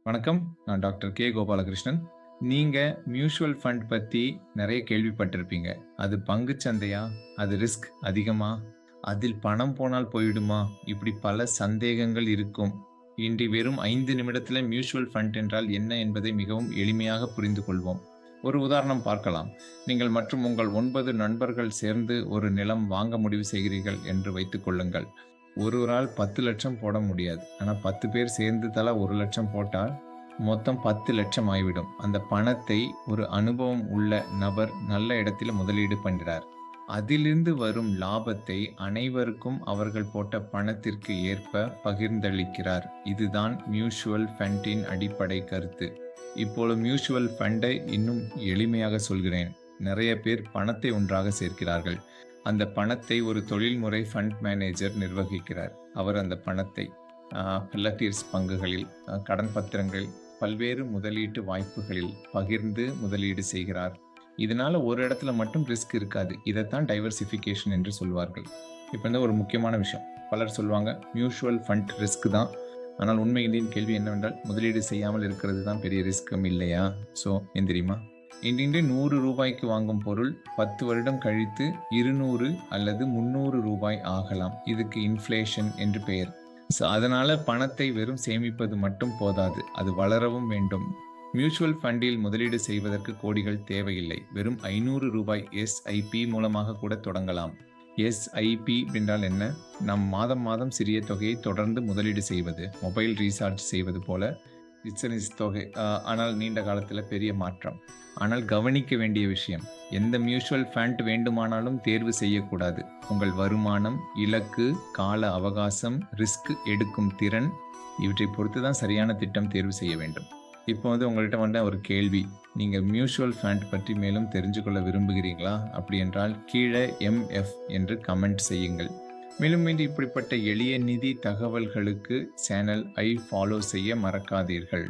வணக்கம். நான் doctor K. Gopalakrishnan. நீங்க மியூச்சுவல் ஃபண்ட் பத்தி நெறைய கேள்விப்பட்டிருப்பீங்க. அது பங்குச் சந்தையா? அது ரிஸ்க் அதிகமா? அதில் பணம் போனால் போய்விடுமா? இப்படி பல சந்தேகங்கள் இருக்கும். இன்று வெறும் 5 நிமிடத்தில மியூச்சுவல் ஃபண்ட் என்றால் என்ன என்பதை மிகவும் எளிமையாக புரிந்து கொள்வோம். ஒரு உதாரணம் பார்க்கலாம். நீங்கள் மற்றும் உங்கள் 9 நண்பர்கள் சேர்ந்து ஒரு நிலம் வாங்க முடிவு செய்கிறீர்கள் என்று வைத்துக் கொள்ளுங்கள். ஒருவரால் 10,00,000 போட முடியாது. ஆனா 10 பேர் சேர்ந்து தலா 1,00,000 போட்டால் மொத்தம் 10,00,000 ஆகிவிடும். அந்த பணத்தை ஒரு அனுபவம் உள்ள நபர் நல்ல இடத்தில முதலீடு பண்றார். அதிலிருந்து வரும் லாபத்தை அனைவருக்கும் அவர்கள் போட்ட பணத்திற்கு ஏற்ப பகிர்ந்தளிக்கிறார். இதுதான் மியூச்சுவல் ஃபண்டின் அடிப்படை கருத்து. இப்போது மியூச்சுவல் ஃபண்டை இன்னும் எளிமையாக சொல்கிறேன். நிறைய பேர் பணத்தை ஒன்றாக சேர்க்கிறார்கள். அந்த பணத்தை ஒரு தொழில்முறை ஃபண்ட் மேனேஜர் நிர்வகிக்கிறார். அவர் அந்த பணத்தை பில்லட்டியர்ஸ் பங்குகளில், கடன் பத்திரங்கள், பல்வேறு முதலீட்டு வாய்ப்புகளில் பகிர்ந்து முதலீடு செய்கிறார். இதனால ஒரு இடத்துல மட்டும் ரிஸ்க் இருக்காது. இதைத்தான் டைவர்சிஃபிகேஷன் என்று சொல்வார்கள். இப்போ வந்து ஒரு முக்கியமான விஷயம். பலர் சொல்லுவாங்க மியூச்சுவல் ஃபண்ட் ரிஸ்க் தான். ஆனால் உண்மையிலேயே கேள்வி என்னவென்றால் முதலீடு செய்யாமல் இருக்கிறது தான் பெரிய ரிஸ்க்கும் இல்லையா? ஸோ ஏன் தெரியுமா? இன்று ரூ. 100 வாங்கும் பொருள் 10 வருடம் கழித்து 200 அல்லது 300 ரூபாய் ஆகலாம். இதுக்கு இன்ஃப்ளேஷன் என்று பெயர். அதனால பணத்தை வெறும் சேமிப்பது மட்டும் போதாது. அது வளரவும் வேண்டும். மியூச்சுவல் ஃபண்டில் முதலீடு செய்வதற்கு கோடிகள் தேவையில்லை. வெறும் ரூ. 500 எஸ்ஐபி மூலமாக கூட தொடங்கலாம். எஸ்ஐபி என்றால் என்ன? நாம் மாதம் மாதம் சிறிய தொகையை தொடர்ந்து முதலீடு செய்வது. மொபைல் ரீசார்ஜ் செய்வது போல தொகை. ஆனால் நீண்ட காலத்தில் பெரிய மாற்றம். ஆனால் கவனிக்க வேண்டிய விஷயம், எந்த மியூச்சுவல் ஃபண்ட் வேண்டுமானாலும் தேர்வு செய்யக்கூடாது. உங்கள் வருமானம், இலக்கு, கால அவகாசம், ரிஸ்க் எடுக்கும் திறன் இவற்றை பொறுத்து தான் சரியான திட்டம் தேர்வு செய்ய வேண்டும். இப்போ வந்து உங்கள்கிட்ட வந்து ஒரு கேள்வி, நீங்கள் மியூச்சுவல் ஃபண்ட் பற்றி மேலும் தெரிஞ்சு கொள்ள விரும்புகிறீங்களா? அப்படி என்றால் கீழே எம்எஃப் என்று கமெண்ட் செய்யுங்கள். மேலும் இப்படிப்பட்ட எளிய நிதி தகவல்களுக்கு சேனல் ஐ ஃபாலோ செய்ய மறக்காதீர்கள்.